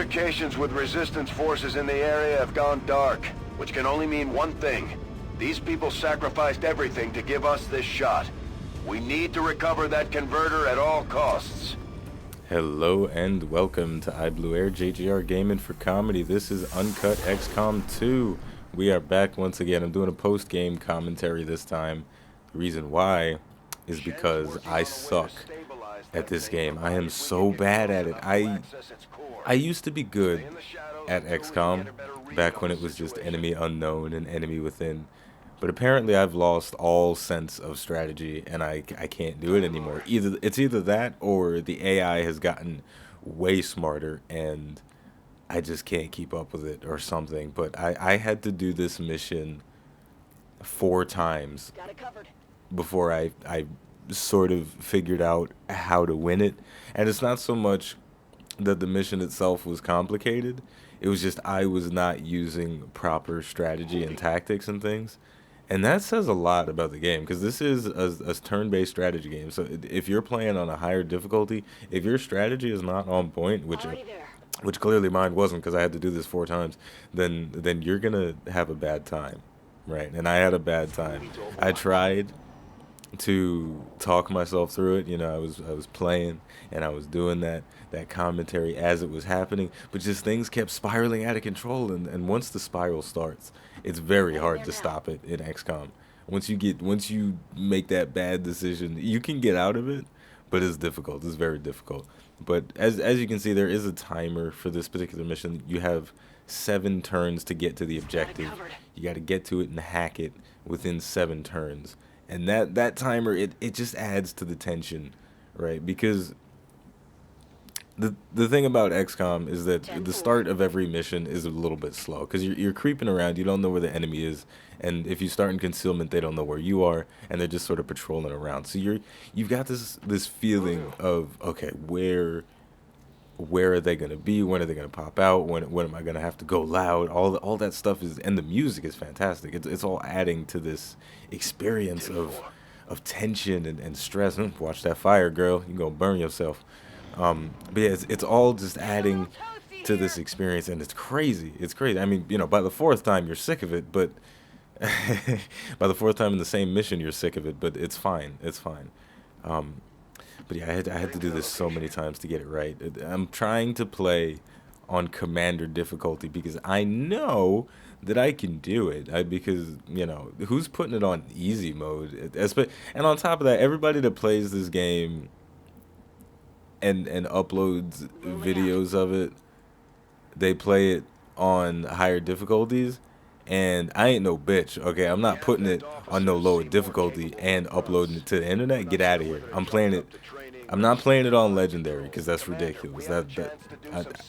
communications with resistance forces in the area have gone dark, which can only mean one thing. These people sacrificed everything to give us this shot. We need to recover that converter at all costs. Hello and welcome to iBluairJgR Gaming for Comedy. This is Uncut XCOM2. We are back once again. I'm doing a post-game commentary this time. The reason why is because I suck at this game. I am so bad at it. I used to be good at XCOM back when it was just enemy unknown and enemy within. But apparently I've lost all sense of strategy and I can't do it anymore. It's either that or the AI has gotten way smarter and I just can't keep up with it or something. But I had to do this mission 4 times before I sort of figured out how to win it. And it's not so much that the mission itself was complicated. It was just I was not using proper strategy and tactics and things. And that says a lot about the game, because this is a turn-based strategy game. So if you're playing on a higher difficulty, if your strategy is not on point, which clearly mine wasn't because I had to do this 4 times, then you're going to have a bad time, right? And I had a bad time. I tried to talk myself through it. You know, I was playing and I was doing that commentary as it was happening, but just things kept spiraling out of control, and once the spiral starts, it's very hard to stop it in XCOM. Once you make that bad decision, you can get out of it, but it's difficult. It's very difficult. But as you can see, there is a timer for this particular mission. You have 7 turns to get to the objective. You got to get to it and hack it within 7 turns. And that timer, it just adds to the tension, right? Because the thing about XCOM is that the start of every mission is a little bit slow because you're creeping around. You don't know where the enemy is, and if you start in concealment, they don't know where you are, and they're just sort of patrolling around. So you've got this feeling of, okay, where are they gonna be? When are they gonna pop out? When am I gonna have to go loud? All that stuff is, and the music is fantastic. It's all adding to this experience of tension and stress. Watch that fire, girl. You're gonna burn yourself. But yeah, it's all just adding to this experience, and it's crazy. It's crazy. I mean, you know, by the 4th time, you're sick of it, but by the 4th time in the same mission, you're sick of it, but it's fine. It's fine. But yeah, I had to do this so many times to get it right. I'm trying to play on commander difficulty because I know that I can do it. Because, you know, who's putting it on easy mode? And on top of that, everybody that plays this game and uploads videos of it, they play it on higher difficulties, and I ain't no bitch, okay? I'm not putting it on no lower difficulty and uploading it to the internet. Get out of here. I'm not playing it on legendary because that's ridiculous.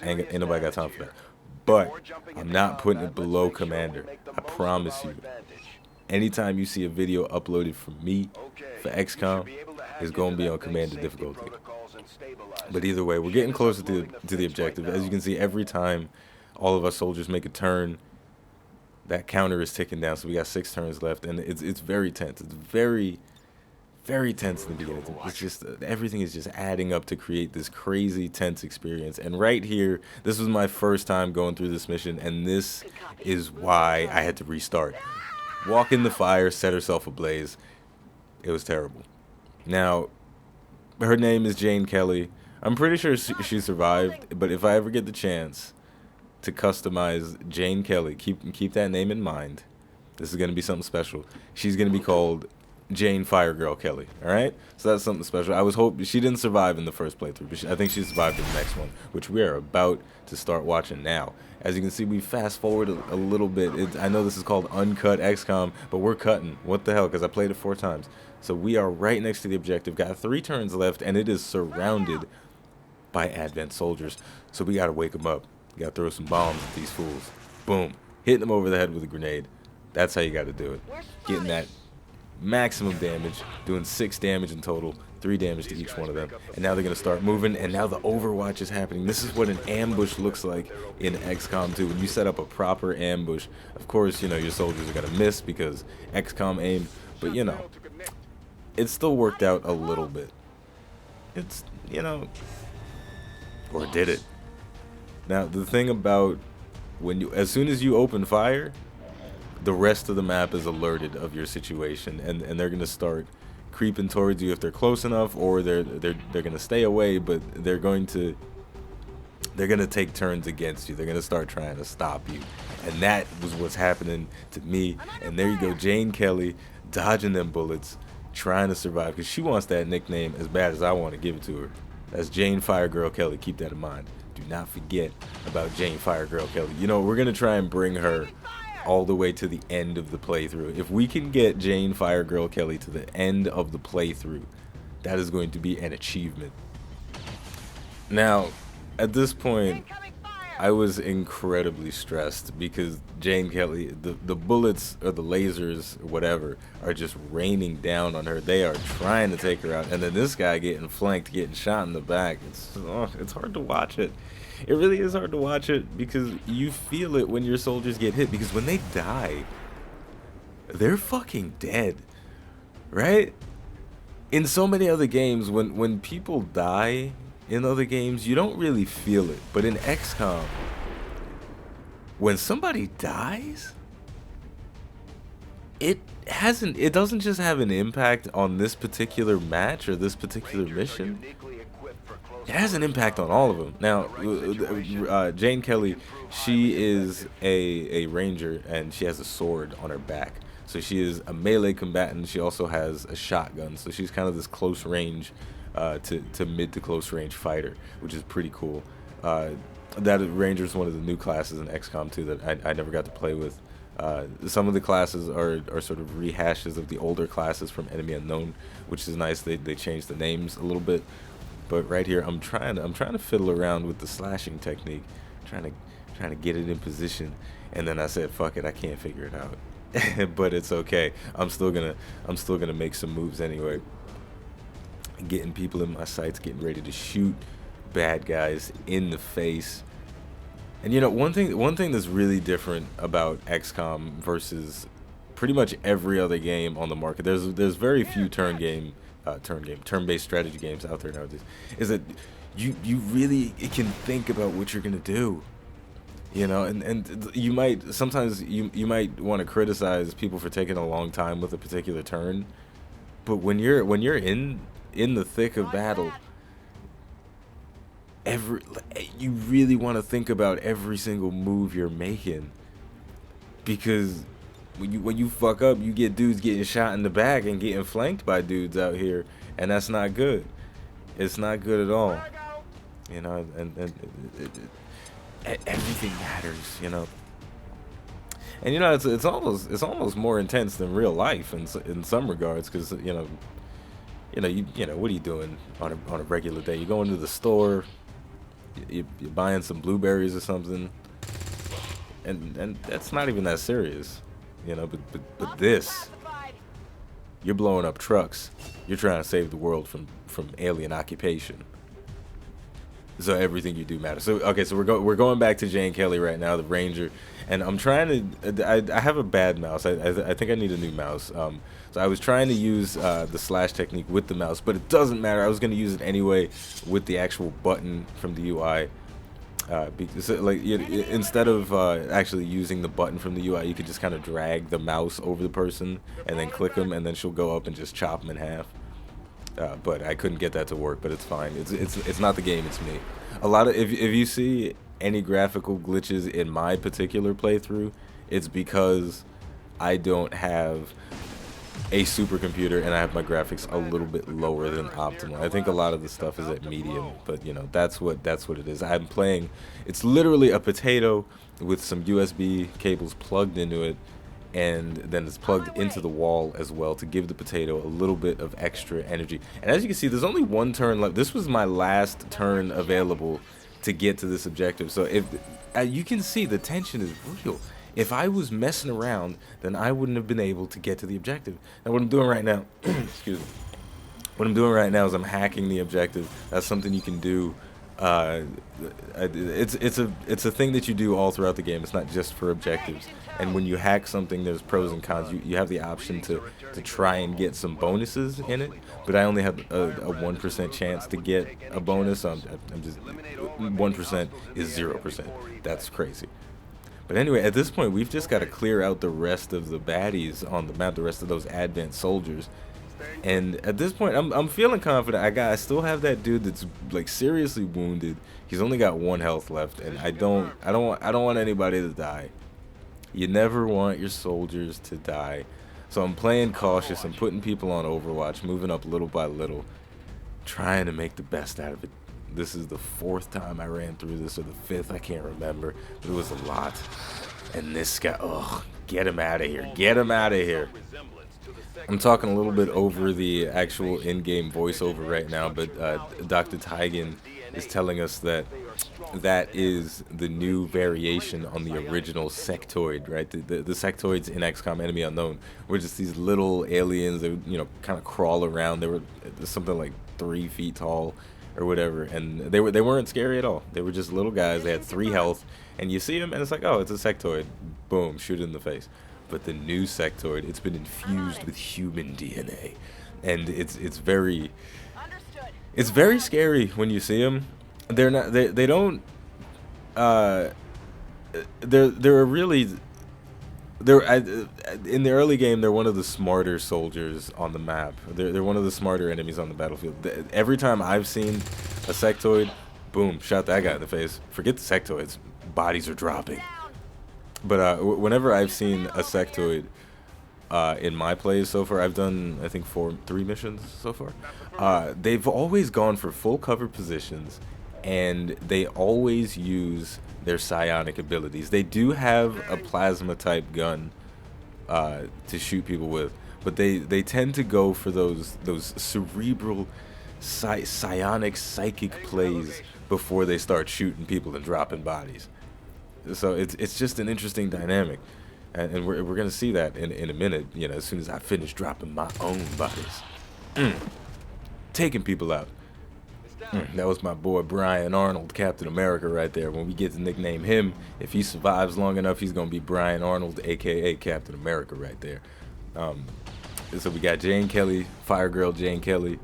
Ain't nobody got time for that. But I'm not putting it below commander. I promise you. Anytime you see a video uploaded from me for XCOM, it's going to be on commander difficulty. But either way, we're getting closer to the objective. As you can see, every time all of our soldiers make a turn, that counter is ticking down. So we got 6 turns left, and it's very tense. It's very, very tense in the beginning. It's just everything is just adding up to create this crazy tense experience. And right here, this was my first time going through this mission, and this is why I had to restart. Walk in the fire, set herself ablaze. It was terrible. Now, her name is Jane Kelly. I'm pretty sure she survived, but if I ever get the chance to customize Jane Kelly, keep that name in mind. This is going to be something special. She's going to be called Jane Firegirl Kelly, all right? So that's something special. I was hoping she didn't survive in the first playthrough, but I think she survived in the next one, which we are about to start watching now. As you can see, we fast forward a little bit. I know this is called Uncut XCOM, but we're cutting. What the hell? Because I played it 4 times. So we are right next to the objective. Got 3 turns left, and it is surrounded by Advent soldiers. So we got to wake them up. You got to throw some bombs at these fools. Boom. Hitting them over the head with a grenade. That's how you got to do it. Getting that maximum damage, doing 6 damage in total, 3 damage to each one of them. And now they're going to start moving, and now the overwatch is happening. This is what an ambush looks like in XCOM 2. When you set up a proper ambush, of course, you know, your soldiers are going to miss because XCOM aim, but, you know, it still worked out a little bit. It's, you know, or did it? Now, the thing about as soon as you open fire, the rest of the map is alerted of your situation, and they're gonna start creeping towards you if they're close enough, or they're gonna stay away, but they're gonna take turns against you. They're gonna start trying to stop you, and that was what's happening to me. And there you go, Jane Kelly dodging them bullets, trying to survive, because she wants that nickname as bad as I want to give it to her. That's Jane Fire Girl Kelly. Keep that in mind. Do not forget about Jane Fire Girl Kelly. You know, we're gonna try and bring her all the way to the end of the playthrough. If we can get Jane Fire Girl Kelly to the end of the playthrough, that is going to be an achievement. Now, at this point, I was incredibly stressed because Jane Kelly, the bullets or the lasers or whatever are just raining down on her. They are trying to take her out, and then this guy getting flanked, getting shot in the back. It's hard to watch it. It really is hard to watch it because you feel it when your soldiers get hit, because when they die, they're fucking dead, right? In so many other games, when people die in other games, you don't really feel it. But in XCOM, when somebody dies, it doesn't just have an impact on this particular match or this particular mission. It has an impact on all of them. Now, Jane Kelly, she is a ranger, and she has a sword on her back. So she is a melee combatant. She also has a shotgun. So she's kind of this close range to mid to close range fighter, which is pretty cool. That ranger is one of the new classes in XCOM 2 that I never got to play with. Some of the classes are sort of rehashes of the older classes from Enemy Unknown, which is nice. They changed the names a little bit. But right here, I'm trying to fiddle around with the slashing technique, trying to get it in position, and then I said, "Fuck it, I can't figure it out." But it's okay. I'm still gonna make some moves anyway. Getting people in my sights, getting ready to shoot bad guys in the face. And you know, one thing that's really different about XCOM versus pretty much every other game on the market, there's very few turn-based strategy games out there nowadays, is that you really can think about what you're gonna do, you know, and you might want to criticize people for taking a long time with a particular turn, but when you're in the thick of battle, you really want to think about every single move you're making, because when you fuck up, you get dudes getting shot in the back and getting flanked by dudes out here, and that's not good. It's not good at all, you know. And everything matters, you know. And you know, it's almost more intense than real life in some regards, because you know, what are you doing on a regular day? You go into the store, you're buying some blueberries or something, and that's not even that serious, you know. But this, you're blowing up trucks. You're trying to save the world from alien occupation. So everything you do matters. So okay, so we're going back to Jane Kelly right now, the ranger, and I'm trying to. I have a bad mouse. I think I need a new mouse. So I was trying to use the slash technique with the mouse, but it doesn't matter. I was going to use it anyway with the actual button from the UI. Because instead of actually using the button from the UI, you could just kind of drag the mouse over the person and then click them, and then she'll go up and just chop them in half. But I couldn't get that to work, but it's fine. It's not the game, it's me. A lot of if you see any graphical glitches in my particular playthrough, it's because I don't have a supercomputer and I have my graphics a little bit lower than optimal. I think a lot of the stuff is at medium, but you know, that's what it is. I'm playing, it's literally a potato with some USB cables plugged into it, and then it's plugged into the wall as well to give the potato a little bit of extra energy. And as you can see, there's only one turn left. This was my last turn available to get to this objective. So if you can see, the tension is real. If I was messing around, then I wouldn't have been able to get to the objective. Now what I'm doing right now, excuse me. What I'm doing right now is I'm hacking the objective. That's something you can do Uh, it's a thing that you do all throughout the game. It's not just for objectives. And when you hack something, there's pros and cons. You have the option to try and get some bonuses in it, but I only have a 1% chance to get a bonus. I'm just 1% is 0%. That's crazy. But anyway, at this point, we've just got to clear out the rest of the baddies on the map, the rest of those Advent soldiers. And at this point, I'm feeling confident. I still have that dude that's like seriously wounded. He's only got 1 health left, and I don't want anybody to die. You never want your soldiers to die. So I'm playing cautious. I'm putting people on Overwatch, moving up little by little, trying to make the best out of it. This is the 4th time I ran through this, or the 5th, I can't remember, but it was a lot. And this guy, ugh, get him out of here. Get him out of here. I'm talking a little bit over the actual in-game voiceover right now, but Dr. Tigan is telling us that that is the new variation on the original sectoid, right? The sectoids in XCOM Enemy Unknown were just these little aliens that would, you know, kind of crawl around. They were something like 3 feet tall or whatever, and they weren't scary at all. They were just little guys. They had 3 health, and you see them, and it's like, oh, it's a sectoid. Boom, shoot it in the face. But the new sectoid, it's been infused with human DNA, and it's very scary when you see them. They're not they don't they're really in the early game, they're one of the smarter soldiers on the map. They're one of the smarter enemies on the battlefield. Every time I've seen a sectoid, boom, shot that guy in the face. Forget the sectoids, bodies are dropping. But whenever I've seen a sectoid in my plays so far, I've done, I think, 3 missions so far. They've always gone for full cover positions, and they always use their psionic abilities. They do have a plasma type gun to shoot people with, but they tend to go for those cerebral, psionic, psychic plays before they start shooting people and dropping bodies. So it's just an interesting dynamic, and we're gonna see that in a minute. You know, as soon as I finish dropping my own bodies, taking people out. That was my boy Brian Arnold, Captain America, right there. When we get to nickname him, if he survives long enough, he's gonna be Brian Arnold, a.k.a. Captain America, right there. So we got Jane Kelly, Fire Girl Jane Kelly,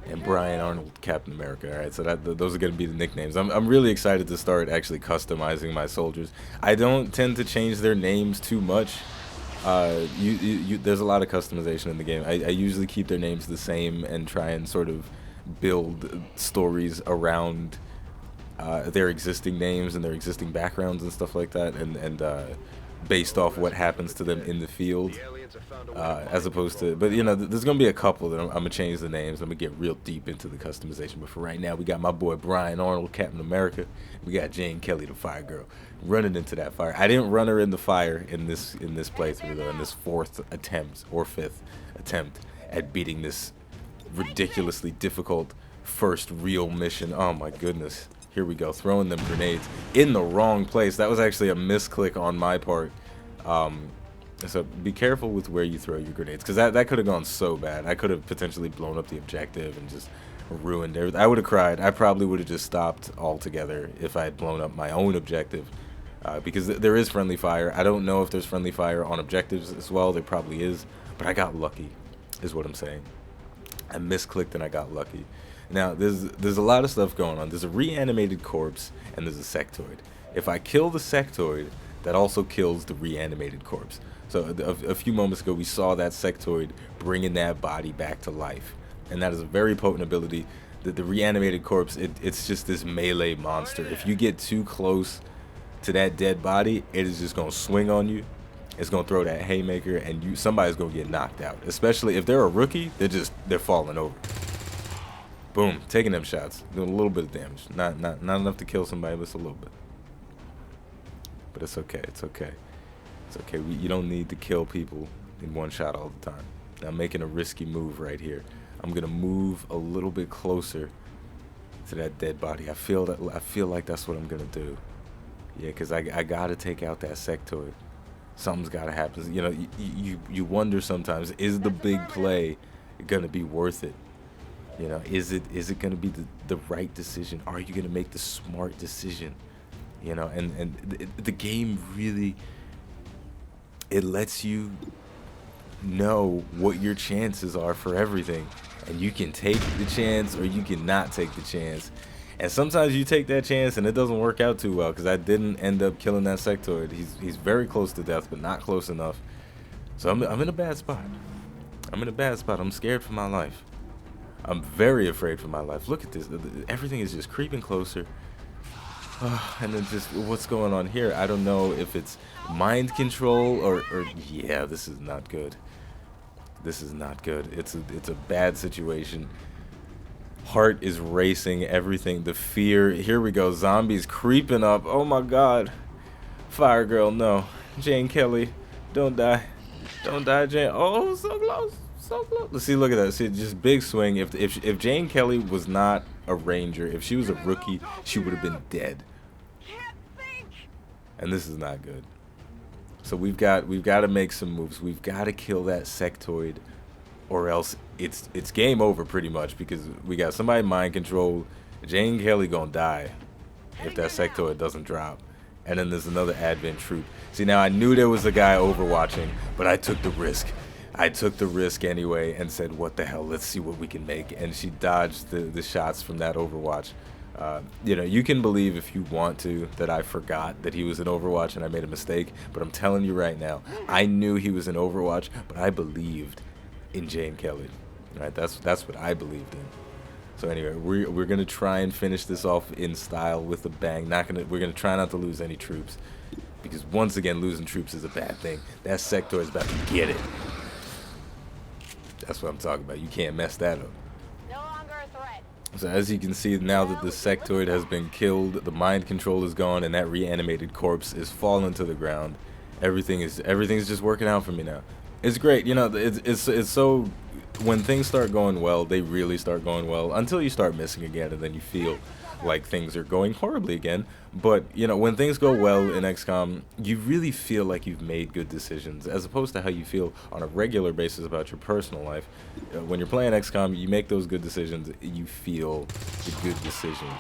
and Brian Arnold, Captain America. All right, so those are going to be the nicknames. I'm really excited to start actually customizing my soldiers. I don't tend to change their names too much. There's a lot of customization in the game. I usually keep their names the same and try and sort of build stories around their existing names and their existing backgrounds and stuff like that, and based off what happens to them in the field. As opposed to, but you know, there's gonna be a couple that I'm gonna change the names. I'm gonna get real deep into the customization. But for right now, we got my boy Brian Arnold, Captain America. We got Jane Kelly, the Fire Girl, running into that fire. I didn't run her in the fire in this playthrough though. In this 4th attempt or 5th attempt at beating this ridiculously difficult first real mission. Oh my goodness! Here we go, throwing them grenades in the wrong place. That was actually a misclick on my part. So be careful with where you throw your grenades, because that could have gone so bad. I could have potentially blown up the objective and just ruined everything. I would have cried. I probably would have just stopped altogether if I had blown up my own objective, because there is friendly fire. I don't know if there's friendly fire on objectives as well. There probably is, but I got lucky, is what I'm saying. I misclicked and I got lucky. Now, there's a lot of stuff going on. There's a reanimated corpse and there's a sectoid. If I kill the sectoid, that also kills the reanimated corpse. So a few moments ago, we saw that sectoid bringing that body back to life. And that is a very potent ability. The reanimated corpse, it's just this melee monster. If you get too close to that dead body, it is just going to swing on you. It's going to throw that haymaker, and somebody's going to get knocked out. Especially if they're a rookie, they're falling over. Boom, taking them shots, doing a little bit of damage. Not enough to kill somebody, but it's a little bit. But it's okay, it's okay. It's okay, you don't need to kill people in one shot all the time. I'm making a risky move right here. I'm gonna move a little bit closer to that dead body. I feel like that's what I'm gonna do. Yeah, because I gotta take out that sectoid. Something's gotta happen. You know, you wonder sometimes, is the big play gonna be worth it? You know, is it going to be the right decision? Are you going to make the smart decision? You know, and the game really, it lets you know what your chances are for everything, and you can take the chance or you can not take the chance. And sometimes you take that chance and it doesn't work out too well, because I didn't end up killing that sectoid. He's very close to death, but not close enough. So I'm in a bad spot. I'm in a bad spot. I'm scared for my life. I'm very afraid for my life. Look at this. Everything is just creeping closer. And then just what's going on here? I don't know if it's mind control or yeah, this is not good. This is not good. It's a bad situation. Heart is racing, everything, the fear. Here we go, zombies creeping up. Oh my god. Fire girl, no. Jane Kelly, don't die. Don't die, Jane. Oh, so close. So close. Let's see, look at that. See, just big swing. If Jane Kelly was not a ranger, if she was a rookie, she would have been dead. And this is not good. So we've got to make some moves. We've got to kill that sectoid, or else it's game over pretty much, because we got somebody mind control. Jane Kelly gonna die if that sectoid doesn't drop. And then there's another advent troop. See, now I knew there was a guy overwatching, but I took the risk. I took the risk anyway and said, what the hell, let's see what we can make. And she dodged the shots from that overwatch. You know, you can believe if you want to that I forgot that he was in Overwatch and I made a mistake, but I'm telling you right now, I knew he was in Overwatch, but I believed in Jane Kelly. Right? That's what I believed in. So anyway, we're gonna try and finish this off in style with a bang. We're gonna try not to lose any troops, because once again, losing troops is a bad thing. That sector is about to get it. That's what I'm talking about. You can't mess that up. No longer a threat. So as you can see, now that the sectoid has been killed, the mind control is gone, and that reanimated corpse is falling to the ground. Everything's just working out for me now. It's great. You know, it's so, when things start going well, they really start going well, until you start missing again, and then you feel like things are going horribly again. But you know, when things go well in XCOM, you really feel like you've made good decisions, as opposed to how you feel on a regular basis about your personal life. When you're playing XCOM, you make those good decisions, you feel the good decisions.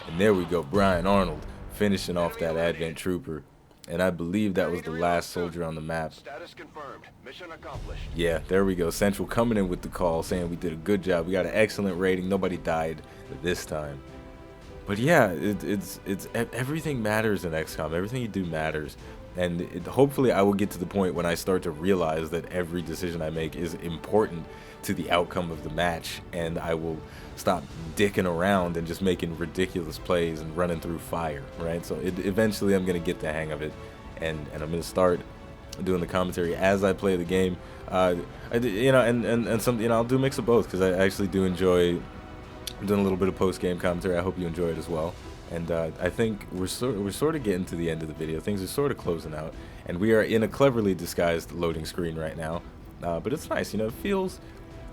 And there we go, Brian Arnold finishing off that advent trooper. And I believe that was the last soldier on the map. Status confirmed. Mission accomplished. Yeah, there we go. Central coming in with the call, saying we did a good job. We got an excellent rating. Nobody died this time. But yeah, it's everything matters in XCOM. Everything you do matters. And hopefully I will get to the point when I start to realize that every decision I make is important to the outcome of the match, and I will stop dicking around and just making ridiculous plays and running through fire, right? So eventually I'm going to get the hang of it, and I'm going to start doing the commentary as I play the game. You know, and some, you know, I'll do a mix of both, because I actually do enjoy doing a little bit of post-game commentary. I hope you enjoy it as well. And I think we're sort of getting to the end of the video. Things are sort of closing out, and we are in a cleverly disguised loading screen right now. But it's nice, you know. It feels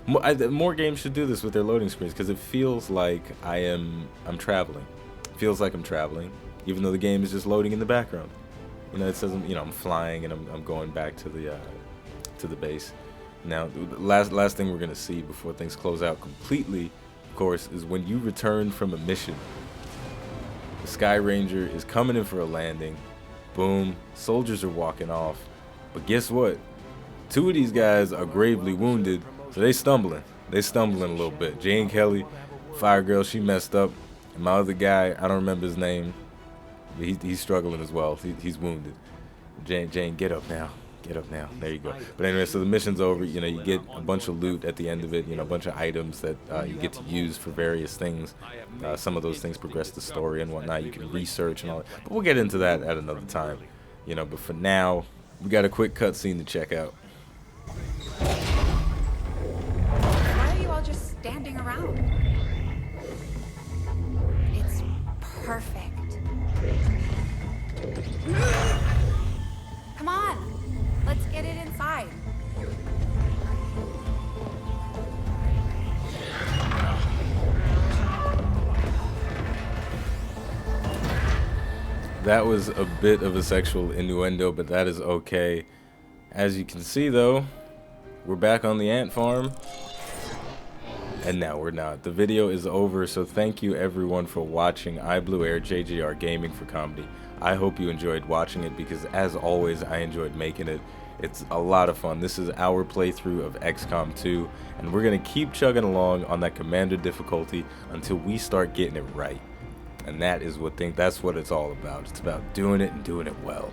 more games should do this with their loading screens, because it feels like I'm traveling. It feels like I'm traveling, even though the game is just loading in the background. You know, it says, you know, I'm flying and I'm going back to the base. Now, the last thing we're gonna see before things close out completely, of course, is when you return from a mission. The Sky Ranger is coming in for a landing. Boom. Soldiers are walking off. But guess what? Two of these guys are gravely wounded, so they stumbling. They stumbling a little bit. Jane Kelly, Fire Girl, she messed up. And my other guy, I don't remember his name, but he's struggling as well. He's wounded. Jane, get up now. Get up now. There you go. But anyway, so the mission's over. You know, you get a bunch of loot at the end of it. You know, a bunch of items that you get to use for various things. Some of those things progress the story and whatnot. You can research and all that. But we'll get into that at another time. You know, but for now, we got a quick cutscene to check out. Why are you all just standing around? It's perfect. Come on. Let's get it inside. That was a bit of a sexual innuendo, but that is okay. As you can see, though, we're back on the ant farm. And now we're not. The video is over, so thank you everyone for watching iBluairJgR Gaming for Comedy. I hope you enjoyed watching it because, as always, I enjoyed making it. It's a lot of fun. This is our playthrough of XCOM 2, and we're going to keep chugging along on that Commander difficulty until we start getting it right. And that's what it's all about. It's about doing it and doing it well.